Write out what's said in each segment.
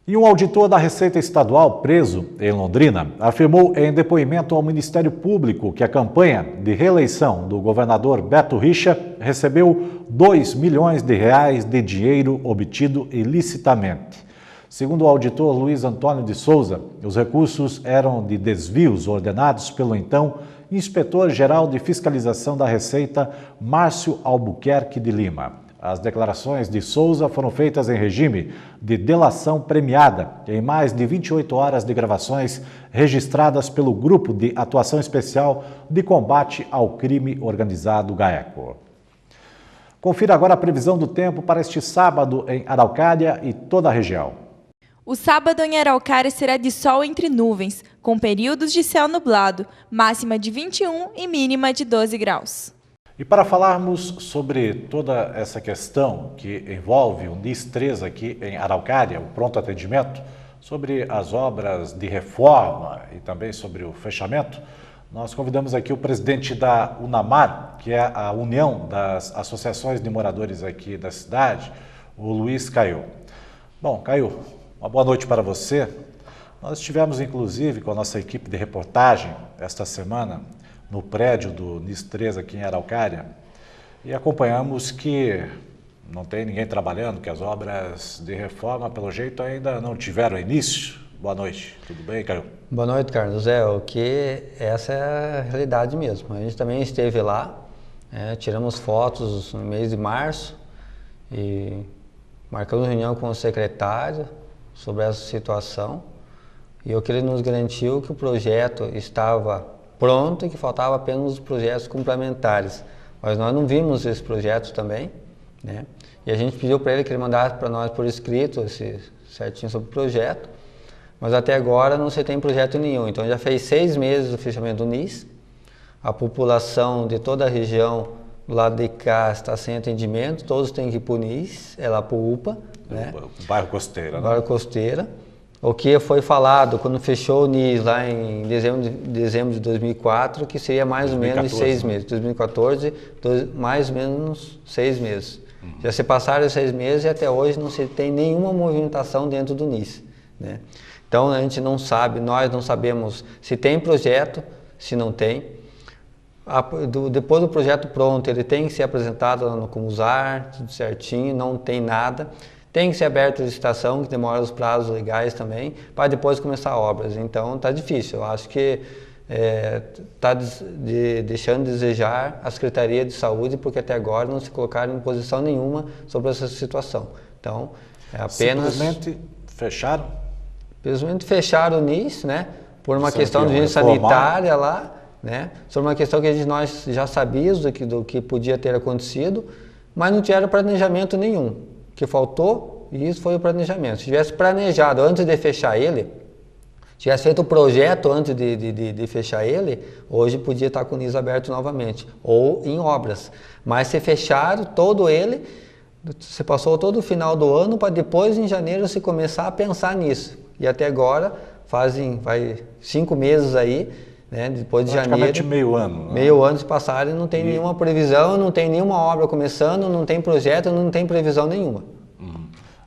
E um auditor da Receita Estadual preso em Londrina afirmou em depoimento ao Ministério Público que a campanha de reeleição do governador Beto Richa recebeu 2 milhões de reais de dinheiro obtido ilicitamente. Segundo o auditor Luiz Antônio de Souza, os recursos eram de desvios ordenados pelo então Inspetor-Geral de Fiscalização da Receita, Márcio Albuquerque de Lima. As declarações de Souza foram feitas em regime de delação premiada, em mais de 28 horas de gravações registradas pelo Grupo de Atuação Especial de Combate ao Crime Organizado GAECO. Confira agora a previsão do tempo para este sábado em Araucária e toda a região. O sábado em Araucária será de sol entre nuvens, com períodos de céu nublado, máxima de 21 e mínima de 12 graus. E para falarmos sobre toda essa questão que envolve o NIS 3 aqui em Araucária, o pronto atendimento, sobre as obras de reforma e também sobre o fechamento, nós convidamos aqui o presidente da UNAMAR, que é a União das Associações de Moradores aqui da cidade, o Luiz Caio. Bom, Caio, uma boa noite para você. Nós estivemos, inclusive, com a nossa equipe de reportagem esta semana no prédio do NIS 3 aqui em Araucária e acompanhamos que não tem ninguém trabalhando, que as obras de reforma, pelo jeito, ainda não tiveram início. Boa noite, tudo bem, Caio? Boa noite, Carlos. Essa é a realidade mesmo. A gente também esteve lá, tiramos fotos no mês de março e marcamos reunião com o secretário sobre essa situação e o que ele nos garantiu que o projeto estava pronto e que faltava apenas os projetos complementares. Mas nós não vimos esses projetos também, né? E a gente pediu para ele que ele mandasse para nós por escrito certinho sobre o projeto, mas até agora não se tem projeto nenhum. Então já fez 6 meses do fechamento do NIS, a população de toda a região do lado de cá está sem atendimento, todos têm que ir para o NIS, é lá para o UPA, né? O bairro Costeira, né? Bairro Costeira. O que foi falado quando fechou o NIS lá em dezembro de 2004, que seria mais ou menos 6 meses. 2014, mais ou menos 6 meses. Já se passaram 6 meses e até hoje não se tem nenhuma movimentação dentro do NIS, né? Então a gente não sabe, nós não sabemos se tem projeto, se não tem. Depois do projeto pronto, ele tem que ser apresentado lá no Comusar, tudo certinho, não tem nada. Tem que ser aberta a licitação, que demora os prazos legais também, para depois começar obras. Então está difícil. Eu acho que está deixando de desejar a Secretaria de Saúde, porque até agora não se colocaram em posição nenhuma sobre essa situação. Então, é apenas... Simplesmente fecharam? Simplesmente fecharam o NIS, né? Por uma questão de higiene sanitária lá, né? Sobre uma questão que nós já sabíamos do que podia ter acontecido, mas não tiveram planejamento nenhum. O que faltou, e isso foi o planejamento. Se tivesse planejado antes de fechar ele, tivesse feito o projeto antes de fechar ele, hoje podia estar com o NIS aberto novamente, ou em obras. Mas se fecharam todo ele, se passou todo o final do ano para depois em janeiro se começar a pensar nisso. E até agora, vai 5 meses aí, né, depois de janeiro. Praticamente meio ano. Né? Meio ano se passaram e não tem nenhuma previsão, não tem nenhuma obra começando, não tem projeto, não tem previsão nenhuma.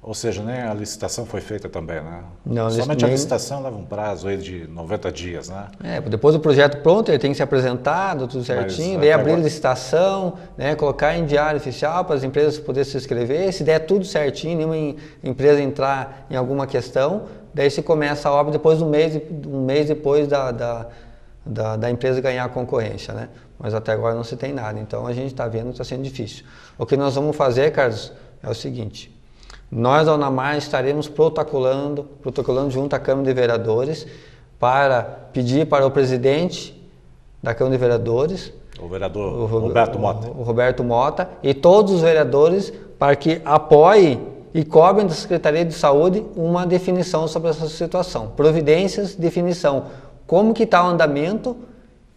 Ou seja, nem a licitação foi feita também, né? Não, somente a licitação leva um prazo aí de 90 dias, né? Depois do projeto pronto, ele tem que ser apresentado, tudo certinho, daí abrir licitação, né, colocar em diário oficial para as empresas poderem se inscrever, se der tudo certinho, nenhuma empresa entrar em alguma questão, daí se começa a obra depois um mês depois da empresa ganhar a concorrência, né? Mas até agora não se tem nada, então a gente está vendo que está sendo difícil. O que nós vamos fazer, Carlos, é o seguinte: nós da UNAMAR estaremos protocolando junto à Câmara de Vereadores para pedir para o presidente da Câmara de Vereadores, o vereador Roberto Mota, o Roberto Mota, e todos os vereadores para que apoiem e cobrem da Secretaria de Saúde uma definição sobre essa situação, providências, definição, como que está o andamento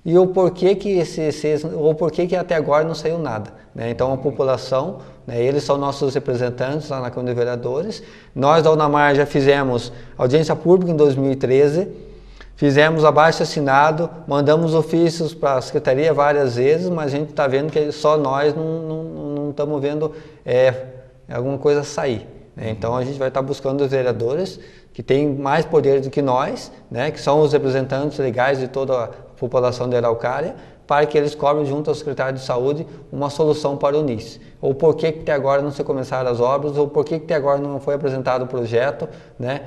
e o porquê que até agora não saiu nada, né? Então a população, né, eles são nossos representantes lá na Câmara de Vereadores. Nós da UNAMAR já fizemos audiência pública em 2013, fizemos abaixo-assinado, mandamos ofícios para a Secretaria várias vezes, mas a gente está vendo que só nós não estamos vendo alguma coisa sair, né? Então a gente vai estar buscando os vereadores que têm mais poder do que nós, né? Que são os representantes legais de toda a população de Araucária, para que eles cobrem junto ao secretário de saúde uma solução para o NIS. Ou por que até agora não se começaram as obras, ou por que até agora não foi apresentado o projeto, né?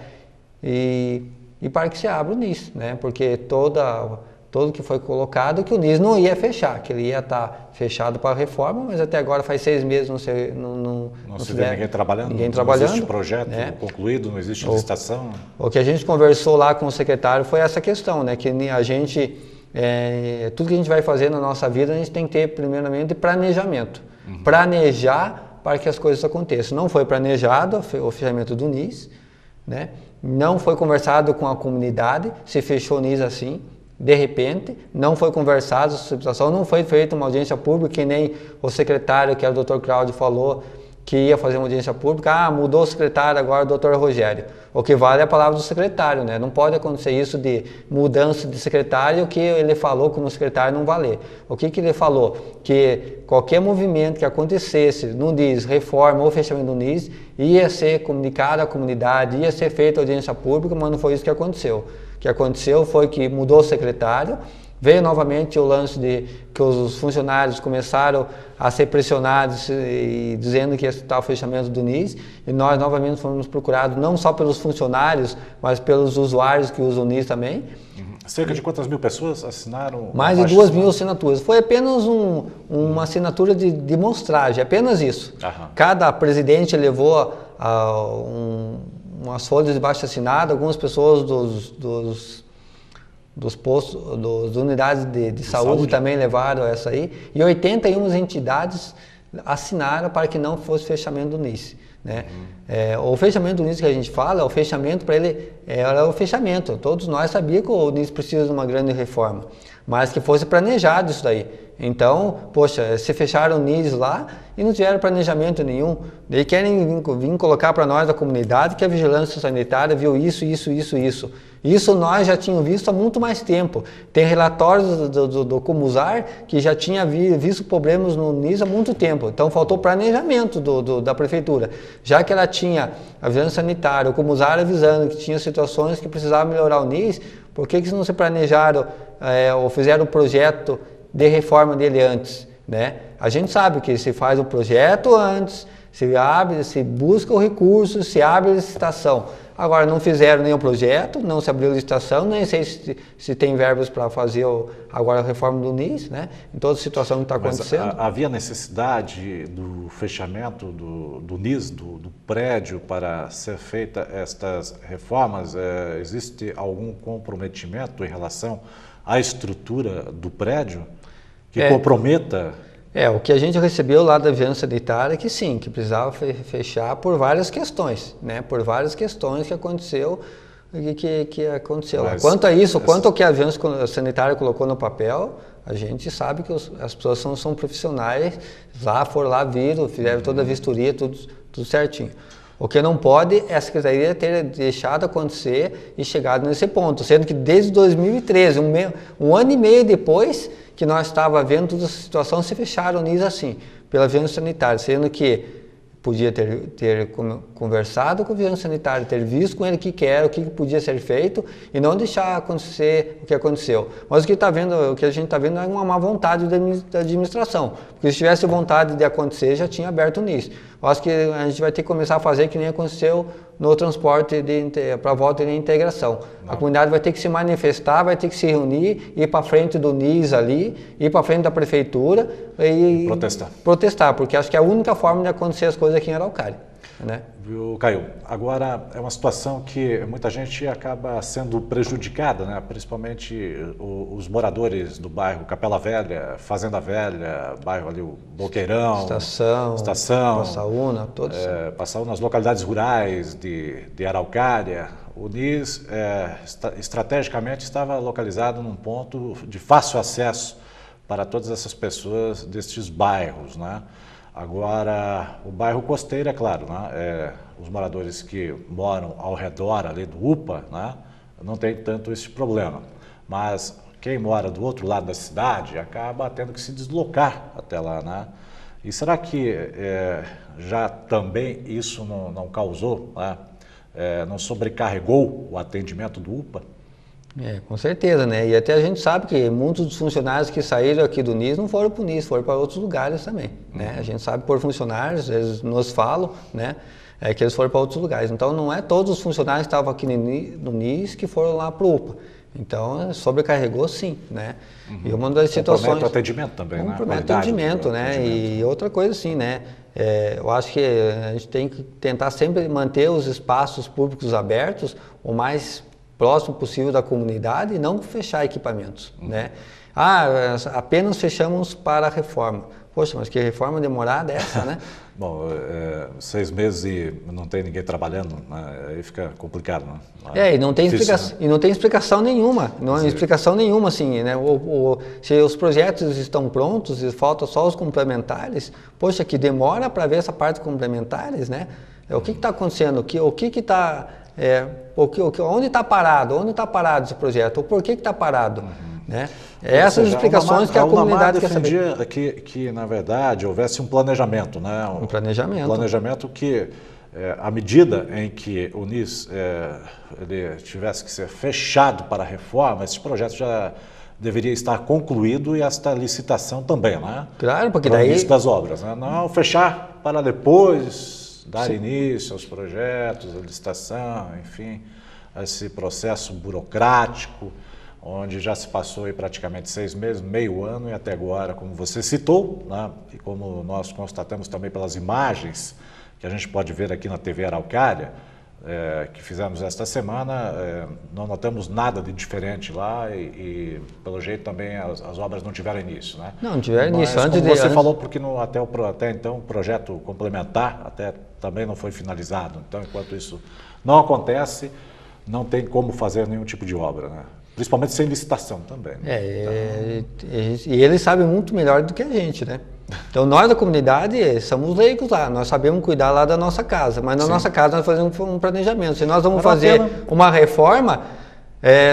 E para que se abra o NIS, né? Porque todo que foi colocado, que o NIS não ia fechar, que ele ia estar fechado para a reforma, mas até agora faz 6 meses não se vê ninguém trabalhando, não existe projeto, né, concluído, não existe licitação. O que a gente conversou lá com o secretário foi essa questão, né? Que a gente, tudo que a gente vai fazer na nossa vida, a gente tem que ter primeiramente planejamento. Planejar para que as coisas aconteçam. Não foi planejado o fechamento do NIS, né? Não foi conversado com a comunidade, se fechou o NIS assim, de repente, não foi conversado essa situação, não foi feita uma audiência pública, que nem o secretário, que era o Dr. Cláudio, falou que ia fazer uma audiência pública. Mudou o secretário, agora o Dr. Rogério. O que vale é a palavra do secretário, né? Não pode acontecer isso de mudança de secretário, que ele falou como secretário não valer. O que ele falou? Que qualquer movimento que acontecesse no NIS, reforma ou fechamento do NIS, ia ser comunicado à comunidade, ia ser feita audiência pública, mas não foi isso que aconteceu. O que aconteceu foi que mudou o secretário, veio novamente o lance de que os funcionários começaram a ser pressionados e dizendo que ia estar o fechamento do NIS, e nós novamente fomos procurados não só pelos funcionários, mas pelos usuários que usam o NIS também. Cerca de quantas mil pessoas assinaram? Mais de 2.000 assinaturas. Foi apenas uma assinatura de demonstragem, apenas isso. Cada presidente levou umas folhas de baixo assinado, algumas pessoas dos postos, das unidades de saúde também levaram essa aí, e 81 entidades assinaram para que não fosse fechamento do NIS, né? O fechamento do NIS que a gente fala, o fechamento para ele era o fechamento. Todos nós sabíamos que o NIS precisa de uma grande reforma, mas que fosse planejado isso daí. Então, poxa, se fecharam o NIS lá e não tiveram planejamento nenhum. Daí querem vir colocar para nós da comunidade que a vigilância sanitária viu isso. Isso nós já tínhamos visto há muito mais tempo. Tem relatórios do Comusar que já tinha visto problemas no NIS há muito tempo. Então faltou planejamento da prefeitura. Já que ela tinha a vigilância sanitária, o Comusar avisando que tinha situações que precisavam melhorar o NIS, por que não se planejaram ou fizeram o projeto de reforma dele antes, né? A gente sabe que se faz o projeto antes, se busca o recurso, se abre a licitação. Agora não fizeram nenhum projeto, não se abriu a licitação, nem sei se tem verbas para fazer agora a reforma do NIS, né? Em toda a situação que está acontecendo. Havia necessidade do fechamento do NIS, do prédio, para ser feita estas reformas? Existe algum comprometimento em relação à estrutura do prédio que comprometa? O que a gente recebeu lá da vigilância sanitária é que sim, que precisava fechar por várias questões, né? Por várias questões que aconteceu. Quanto a isso, quanto ao que a vigilância sanitária colocou no papel, a gente sabe que as pessoas são profissionais, foram lá, viram, fizeram toda a vistoria, tudo certinho. O que não pode é a Secretaria ter deixado acontecer e chegado nesse ponto, sendo que desde 2013, um ano e meio depois que nós estávamos vendo toda essa situação, se fecharam o NIS assim, pela vigilância sanitária, sendo que podia ter conversado com a vigilância sanitária, ter visto com ele o que era, o que podia ser feito e não deixar acontecer o que aconteceu. Mas o que a gente está vendo é uma má vontade da administração, porque se tivesse vontade de acontecer, já tinha aberto o NIS. Eu acho que a gente vai ter que começar a fazer que nem aconteceu no transporte para a volta de integração. A comunidade vai ter que se manifestar, vai ter que se reunir, ir para frente do NIS ali, ir para frente da prefeitura e protestar, porque acho que é a única forma de acontecer as coisas aqui em Araucária, né? Viu, Caio? Agora é uma situação que muita gente acaba sendo prejudicada, né? Principalmente os moradores do bairro Capela Velha, Fazenda Velha, bairro ali o Boqueirão, Estação, Passaúna, todos. Passaúna, nas localidades rurais de Araucária. O NIS estrategicamente estava localizado num ponto de fácil acesso para todas essas pessoas destes bairros, né? Agora, o bairro Costeiro, é claro, né? Os moradores que moram ao redor ali do UPA, né? Não tem tanto esse problema. Mas quem mora do outro lado da cidade acaba tendo que se deslocar até lá, né? E será que já também isso não causou, né, não sobrecarregou o atendimento do UPA? Com certeza, né? E até a gente sabe que muitos dos funcionários que saíram aqui do NIS não foram para o NIS, foram para outros lugares também, né? A gente sabe por funcionários, eles nos falam, né? Que eles foram para outros lugares. Então não é todos os funcionários que estavam aqui no NIS que foram lá para o UPA. Então sobrecarregou sim, né? E uma das situações... Compromete o atendimento também, né? Compromete o atendimento, né? E outra coisa assim, né? Eu acho que a gente tem que tentar sempre manter os espaços públicos abertos o mais próximo possível da comunidade e não fechar equipamentos, né? Apenas fechamos para a reforma. Poxa, mas que reforma demorada é essa, né? Bom, 6 meses e não tem ninguém trabalhando, né? Aí fica complicado, né? E não tem explicação, né? E não tem explicação nenhuma, não é explicação nenhuma, assim, né? Se os projetos estão prontos e falta só os complementares, poxa, que demora para ver essa parte complementares, né? O que está acontecendo? O que está... onde está parado? Onde está parado esse projeto? Ou por que está parado? Né? Essas explicações que a comunidade quer saber. Que, na verdade, houvesse um planejamento, né? Um planejamento. Um planejamento que, à medida em que o NIS ele tivesse que ser fechado para a reforma, esse projeto já deveria estar concluído e esta licitação também, né? Claro, porque para daí... o início das obras, né? Não fechar para depois dar início aos projetos, a licitação, enfim, esse processo burocrático, onde já se passou aí praticamente 6 meses, meio ano, e até agora, como você citou, né, e como nós constatamos também pelas imagens que a gente pode ver aqui na TV Araucária, que fizemos esta semana, não notamos nada de diferente lá e pelo jeito também as obras não tiveram início, né? Não tiveram início. Como você falou, porque até então o projeto complementar também não foi finalizado. Então, enquanto isso não acontece, não tem como fazer nenhum tipo de obra, né? Principalmente sem licitação também. Né? E eles sabem muito melhor do que a gente, né? Então nós da comunidade somos leigos lá, nós sabemos cuidar lá da nossa casa, mas na nossa casa nós fazemos um planejamento. Se nós vamos fazer uma reforma,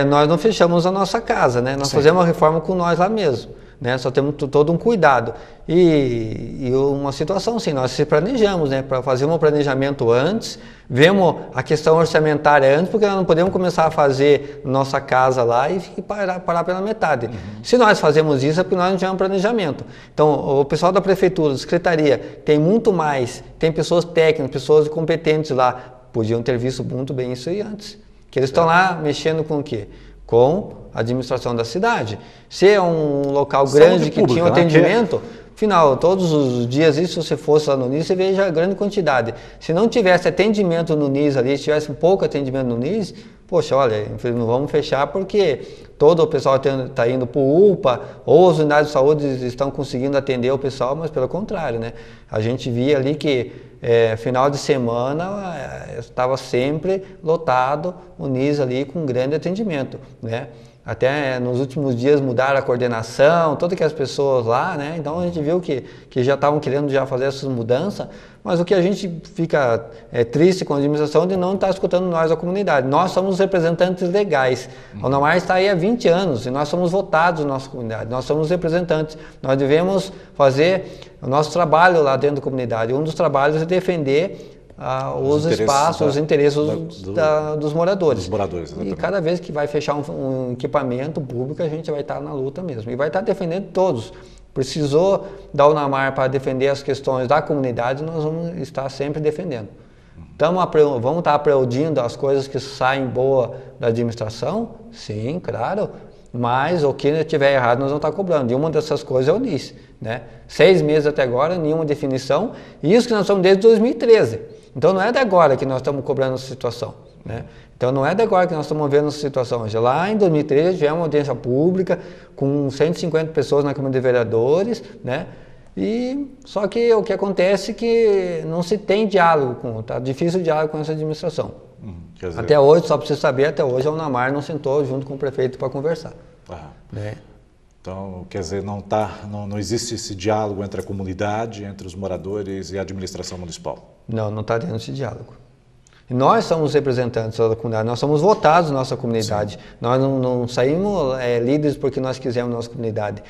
nós não fechamos a nossa casa, né? Nós fazemos uma reforma com nós lá mesmo, né? Só temos todo um cuidado. E uma situação assim, nós se planejamos, né? Para fazer um planejamento antes, vemos a questão orçamentária antes, porque nós não podemos começar a fazer nossa casa lá e parar pela metade. Se nós fazemos isso é porque nós não tivemos planejamento. Então, o pessoal da prefeitura, da secretaria, tem muito mais, tem pessoas técnicas, pessoas competentes lá, podiam ter visto muito bem isso aí antes. Que eles estão lá mexendo com o quê? Com a administração da cidade. Se é um local grande que tinha um atendimento, afinal, todos os dias, se você fosse lá no NIS, você veja a grande quantidade. Se não tivesse atendimento no NIS ali, se tivesse pouco atendimento no NIS, poxa, olha, não vamos fechar porque todo o pessoal está indo para o UPA, ou as unidades de saúde estão conseguindo atender o pessoal, mas pelo contrário, né? A gente via ali que final de semana estava sempre lotado o NIS ali com grande atendimento, né? Até nos últimos dias mudaram a coordenação, todas as pessoas lá, né? Então a gente viu que já estavam querendo já fazer essas mudanças, mas o que a gente fica triste com a administração é de não estar escutando nós, a comunidade. Nós somos os representantes legais. A UNAMAR está aí há 20 anos e nós somos votados na nossa comunidade, nós somos os representantes. Nós devemos fazer o nosso trabalho lá dentro da comunidade. Um dos trabalhos é defender os espaços, os interesses dos moradores. E cada vez que vai fechar um equipamento público, a gente vai estar na luta mesmo. E vai estar defendendo todos. Precisou da UNAMAR para defender as questões da comunidade, nós vamos estar sempre defendendo. Vamos estar aplaudindo as coisas que saem boa da administração? Sim, claro. Mas o que estiver errado, nós vamos estar cobrando. E uma dessas coisas é o NIS, né? 6 meses até agora, nenhuma definição. E isso que nós estamos desde 2013. Então não é de agora que nós estamos cobrando essa situação, né? Então não é de agora que nós estamos vendo essa situação. Já lá em 2013 tivemos uma audiência pública com 150 pessoas na Câmara de Vereadores, né? E só que o que acontece é que não se tem diálogo, está difícil o diálogo com essa administração. Dizer... Até hoje, só para você saber, até hoje a UNAMAR não sentou junto com o prefeito para conversar. Né? Então, quer dizer, não existe esse diálogo entre a comunidade, entre os moradores e a administração municipal? Não está tendo esse diálogo. E nós somos representantes da comunidade, nós somos votados na nossa comunidade. Sim. Nós não saímos líderes porque nós quisemos na nossa comunidade.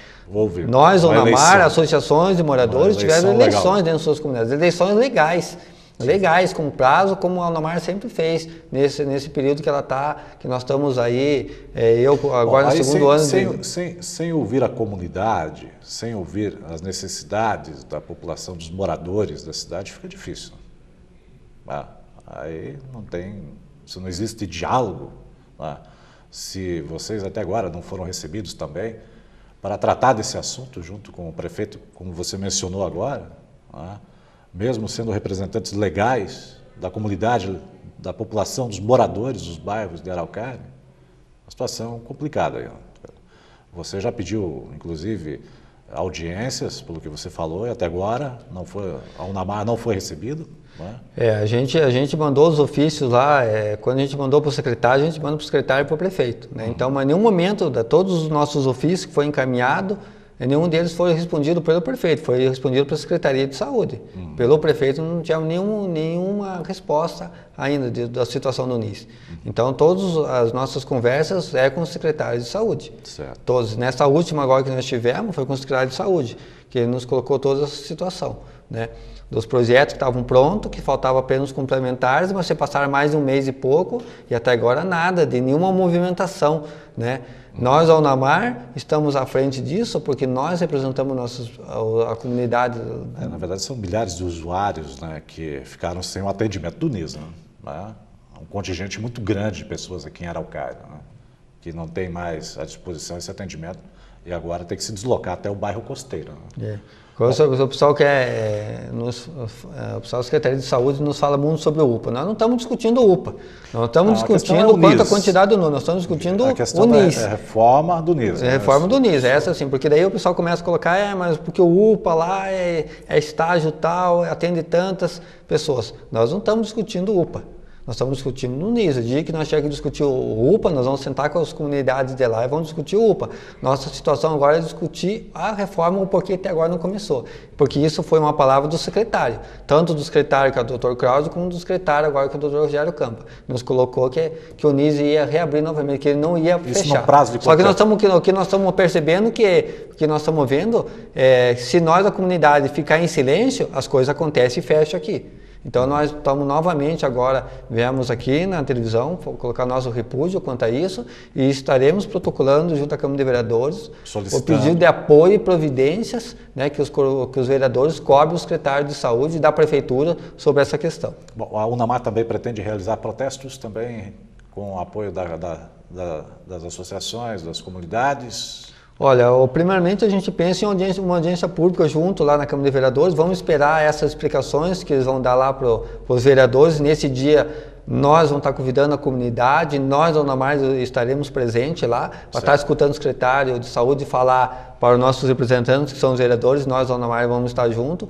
Nós, UNAMAR, associações de moradores, tiveram eleições dentro das suas comunidades, eleições legais. Sim. Legais, com prazo, como a UNAMAR sempre fez nesse período que nós estamos aí, eu agora no segundo ano... Sem ouvir a comunidade, sem ouvir as necessidades da população, dos moradores da cidade, fica difícil. Aí se não existe diálogo, se vocês até agora não foram recebidos também para tratar desse assunto junto com o prefeito, como você mencionou agora, mesmo sendo representantes legais da comunidade, da população, dos moradores dos bairros de Araucária, uma situação complicada. Você já pediu, inclusive, audiências, pelo que você falou, e até agora a UNAMAR não foi recebido. A gente mandou os ofícios lá, quando a gente mandou para o secretário, a gente manda para o secretário e para o prefeito. Né? Então, mas em nenhum momento, todos os nossos ofícios que foram encaminhados, nenhum deles foi respondido pelo prefeito, foi respondido pela Secretaria de Saúde. Pelo prefeito não tinha nenhuma resposta ainda da situação do NIS. Então, todas as nossas conversas com o secretário de Saúde. Certo. Todos. Nessa última agora que nós tivemos, foi com o secretário de Saúde, que ele nos colocou toda essa situação. Né? Dos projetos que estavam prontos, que faltavam apenas complementares, mas se passaram mais de um mês e pouco, e até agora nada, de nenhuma movimentação. Né? Nós, a UNAMAR, estamos à frente disso porque nós representamos a comunidade. Na verdade, são milhares de usuários, né, que ficaram sem o atendimento do NIS. Né? Um contingente muito grande de pessoas aqui em Araucária, né, que não tem mais à disposição esse atendimento e agora tem que se deslocar até o bairro Costeiro. Né? O pessoal o pessoal da Secretaria de Saúde nos fala muito sobre o UPA. Nós não estamos discutindo o UPA. Nós estamos discutindo quanto a quantidade do NIS. Nós estamos discutindo o NIS. É a reforma do NIS. É a reforma do NIS. Essa sim, porque daí o pessoal começa a colocar, mas porque o UPA lá é estágio tal, atende tantas pessoas. Nós não estamos discutindo o UPA. Nós estamos discutindo no NIS. O dia que nós tivermos que discutir o UPA, nós vamos sentar com as comunidades de lá e vamos discutir o UPA. Nossa situação agora é discutir a reforma, o porquê até agora não começou. Porque isso foi uma palavra do secretário. Tanto do secretário, que é o Dr. Krause, como do secretário agora, que é o Dr. Rogério Campa. Nos colocou que o NIS ia reabrir novamente, que ele não ia fechar. No prazo de Só que o que nós estamos percebendo, que nós estamos vendo, se nós, a comunidade, ficar em silêncio, as coisas acontecem e fecham aqui. Então nós estamos novamente agora, viemos aqui na televisão, colocar nosso repúdio quanto a isso e estaremos protocolando junto à Câmara de Vereadores o pedido de apoio e providências, né, que os vereadores cobrem o secretário de Saúde da Prefeitura sobre essa questão. Bom, a UNAMAR também pretende realizar protestos também com o apoio das associações, das comunidades? Olha, primeiramente a gente pensa em uma audiência pública junto lá na Câmara de Vereadores, vamos esperar essas explicações que eles vão dar lá para os vereadores. Nesse dia nós vamos estar convidando a comunidade, nós da UNAMAR estaremos presentes lá, para estar escutando o secretário de Saúde falar para os nossos representantes, que são os vereadores, nós da UNAMAR vamos estar junto.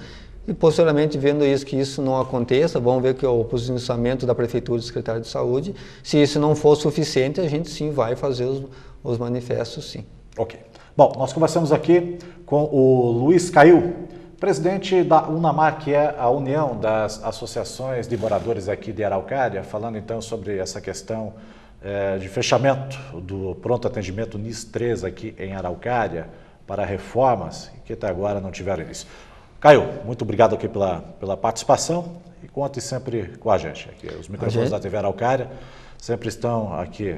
E posteriormente, vendo que isso não aconteça, vamos ver que o posicionamento da Prefeitura e do Secretário de Saúde, se isso não for suficiente, a gente sim vai fazer os manifestos, sim. Ok. Bom, nós conversamos aqui com o Luiz Cail, presidente da UNAMAR, que é a União das Associações de Moradores aqui de Araucária, falando então sobre essa questão de fechamento do pronto atendimento NIS 3 aqui em Araucária para reformas que até agora não tiveram início. Caio, muito obrigado aqui pela participação e conte sempre com a gente. Aqui, os microfones da TV Araucária sempre estão aqui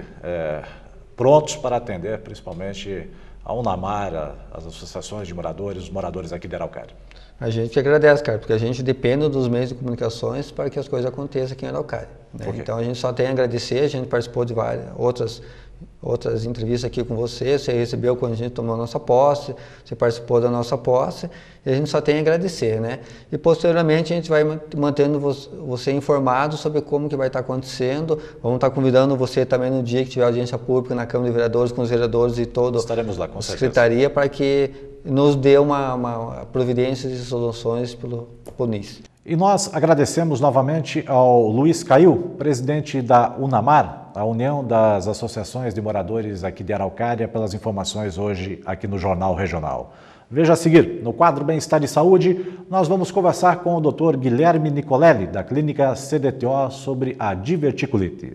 prontos para atender, principalmente a UNAMAR, as associações de moradores, os moradores aqui de Araucária. A gente agradece, cara, porque a gente depende dos meios de comunicações para que as coisas aconteçam aqui em Araucária. Né? Okay. Então a gente só tem a agradecer, a gente participou de várias outras entrevistas aqui com você recebeu quando a gente tomou a nossa posse, você participou da nossa posse, e a gente só tem a agradecer, né? E posteriormente a gente vai mantendo você informado sobre como que vai estar acontecendo, vamos estar convidando você também no dia que tiver audiência pública na Câmara de Vereadores, com os vereadores e toda a Secretaria, para que nos dê uma providência e soluções pelo NIS. E nós agradecemos novamente ao Luiz Cail, presidente da UNAMAR, a União das Associações de Moradores aqui de Araucária, pelas informações hoje aqui no Jornal Regional. Veja a seguir, no quadro Bem-Estar e Saúde, nós vamos conversar com o Dr. Guilherme Nicolelli, da Clínica CDTO, sobre a diverticulite.